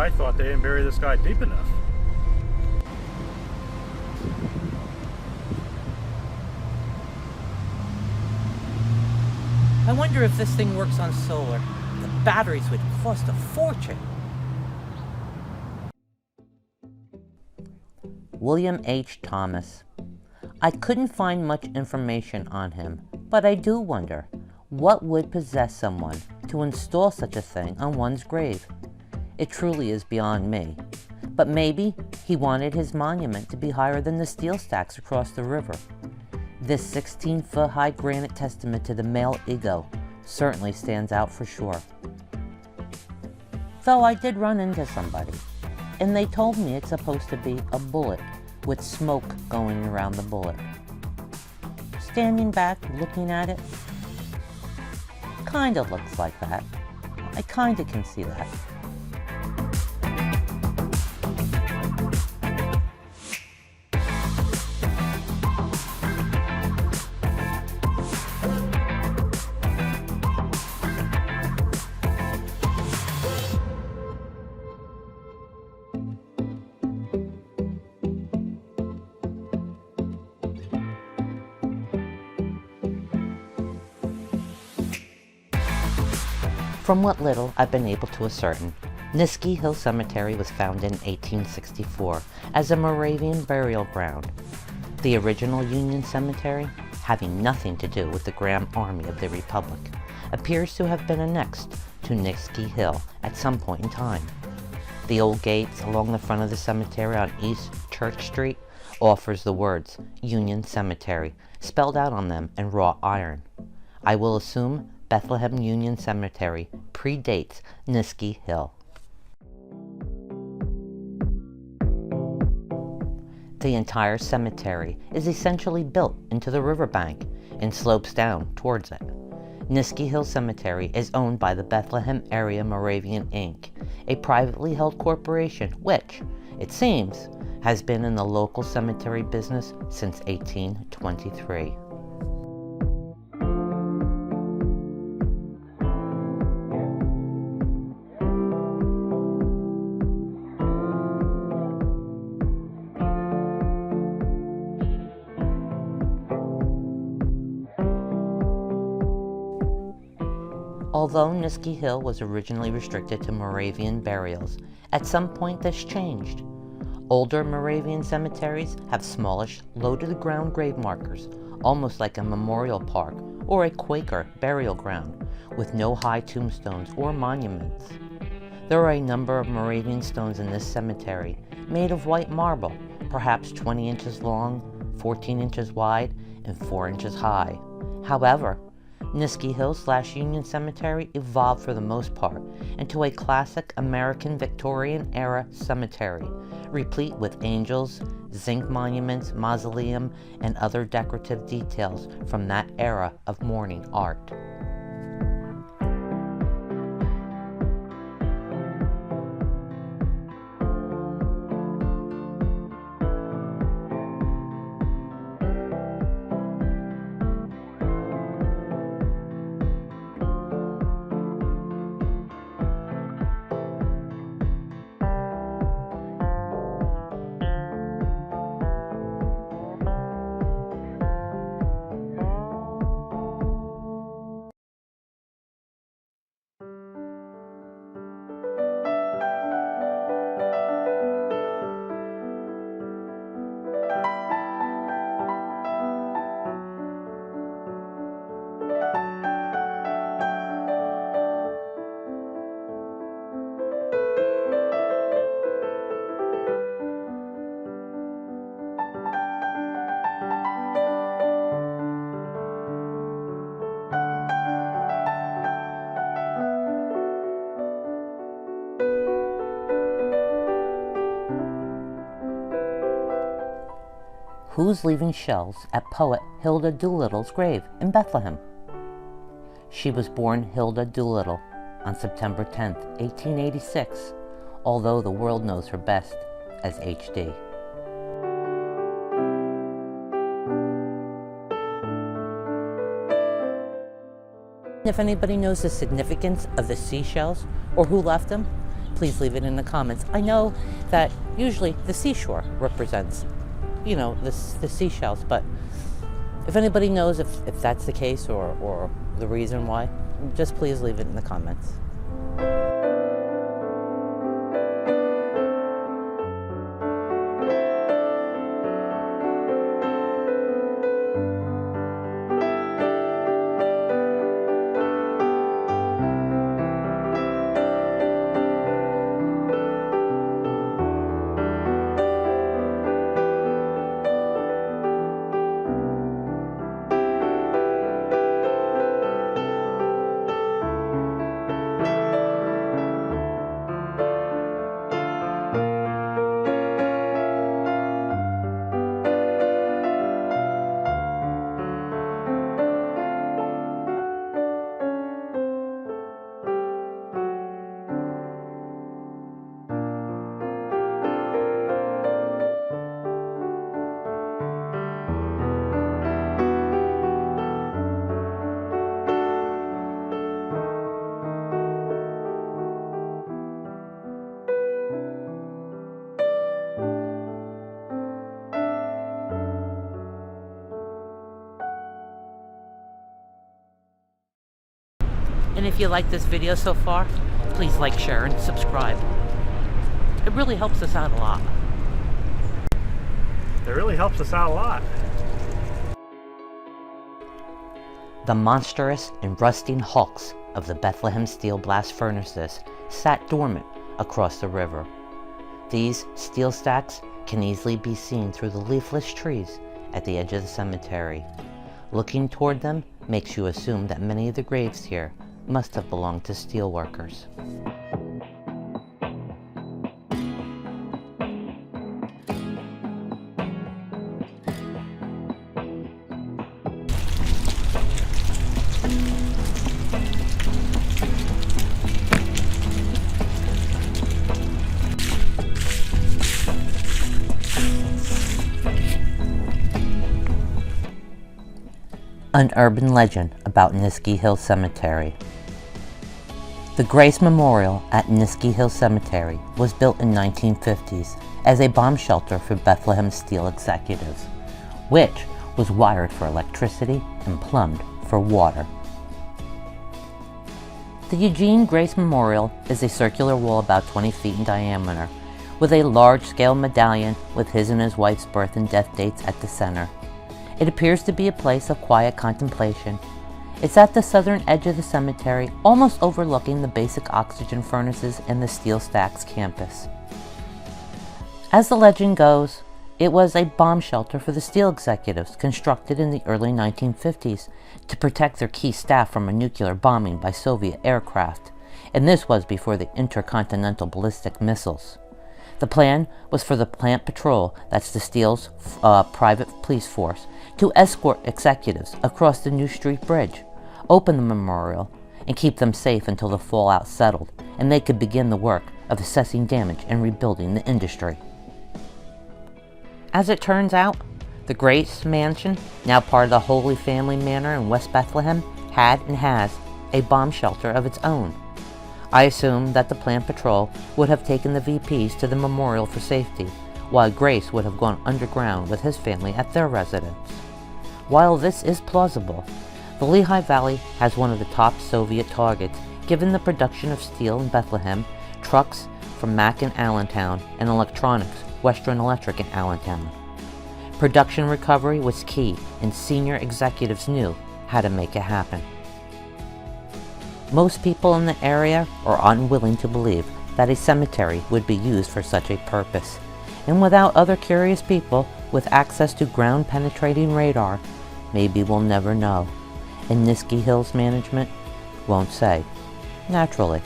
I thought they didn't bury this guy deep enough. I wonder if this thing works on solar. The batteries would cost a fortune. William H. Thomas. I couldn't find much information on him, but I do wonder, what would possess someone to install such a thing on one's grave? It truly is beyond me. But maybe he wanted his monument to be higher than the steel stacks across the river. This 16-foot high granite testament to the male ego certainly stands out for sure. Though I did run into somebody, and they told me it's supposed to be a bullet with smoke going around the bullet. Standing back, looking at it, kinda looks like that. I kinda can see that. From what little I've been able to ascertain, Niski Hill Cemetery was founded in 1864 as a Moravian burial ground. The original Union Cemetery, having nothing to do with the Grand Army of the Republic, appears to have been annexed to Niski Hill at some point in time. The old gates along the front of the cemetery on East Church Street offers the words Union Cemetery spelled out on them in wrought iron. I will assume Bethlehem Union Cemetery predates Niski Hill. The entire cemetery is essentially built into the riverbank and slopes down towards it. Niski Hill Cemetery is owned by the Bethlehem Area Moravian Inc., a privately held corporation which, it seems, has been in the local cemetery business since 1823. Although Niski Hill was originally restricted to Moravian burials, at some point this changed. Older Moravian cemeteries have smallish, low-to-the-ground grave markers, almost like a memorial park or a Quaker burial ground, with no high tombstones or monuments. There are a number of Moravian stones in this cemetery, made of white marble, perhaps 20 inches long, 14 inches wide, and 4 inches high. However, Niski Hill/Union Cemetery evolved for the most part into a classic American Victorian-era cemetery, replete with angels, zinc monuments, mausoleum, and other decorative details from that era of mourning art. Who's leaving shells at poet Hilda Doolittle's grave in Bethlehem? She was born Hilda Doolittle on September 10, 1886, although the world knows her best as HD. If anybody knows the significance of the seashells or who left them, please leave it in the comments. I know that usually the seashore represents, the seashells, but if anybody knows if that's the case or the reason why, just please leave it in the comments. And if you like this video so far, please like, share, and subscribe. It really helps us out a lot. It really helps us out a lot. The monstrous and rusting hulks of the Bethlehem steel blast furnaces sat dormant across the river. These steel stacks can easily be seen through the leafless trees at the edge of the cemetery. Looking toward them makes you assume that many of the graves here must have belonged to steel workers. An urban legend about Niskey Hill Cemetery. The Grace Memorial at Niskey Hill Cemetery was built in 1950s as a bomb shelter for Bethlehem steel executives, which was wired for electricity and plumbed for water. The Eugene Grace Memorial is a circular wall about 20 feet in diameter, with a large-scale medallion with his and his wife's birth and death dates at the center. It appears to be a place of quiet contemplation. It's at the southern edge of the cemetery, almost overlooking the basic oxygen furnaces and the steel stacks campus. As the legend goes, it was a bomb shelter for the steel executives constructed in the early 1950s to protect their key staff from a nuclear bombing by Soviet aircraft, and this was before the intercontinental ballistic missiles. The plan was for the plant patrol, that's the steel's private police force, to escort executives across the New Street Bridge, open the memorial, and keep them safe until the fallout settled and they could begin the work of assessing damage and rebuilding the industry. As it turns out, the Grace Mansion, now part of the Holy Family Manor in West Bethlehem, had and has a bomb shelter of its own. I assume that the plant patrol would have taken the VPs to the memorial for safety, while Grace would have gone underground with his family at their residence. While this is plausible, the Lehigh Valley has one of the top Soviet targets, given the production of steel in Bethlehem, trucks from Mack in Allentown, and electronics, Western Electric in Allentown. Production recovery was key, and senior executives knew how to make it happen. Most people in the area are unwilling to believe that a cemetery would be used for such a purpose, and without other curious people with access to ground-penetrating radar, maybe we'll never know, and Niskey Hill's management won't say, naturally.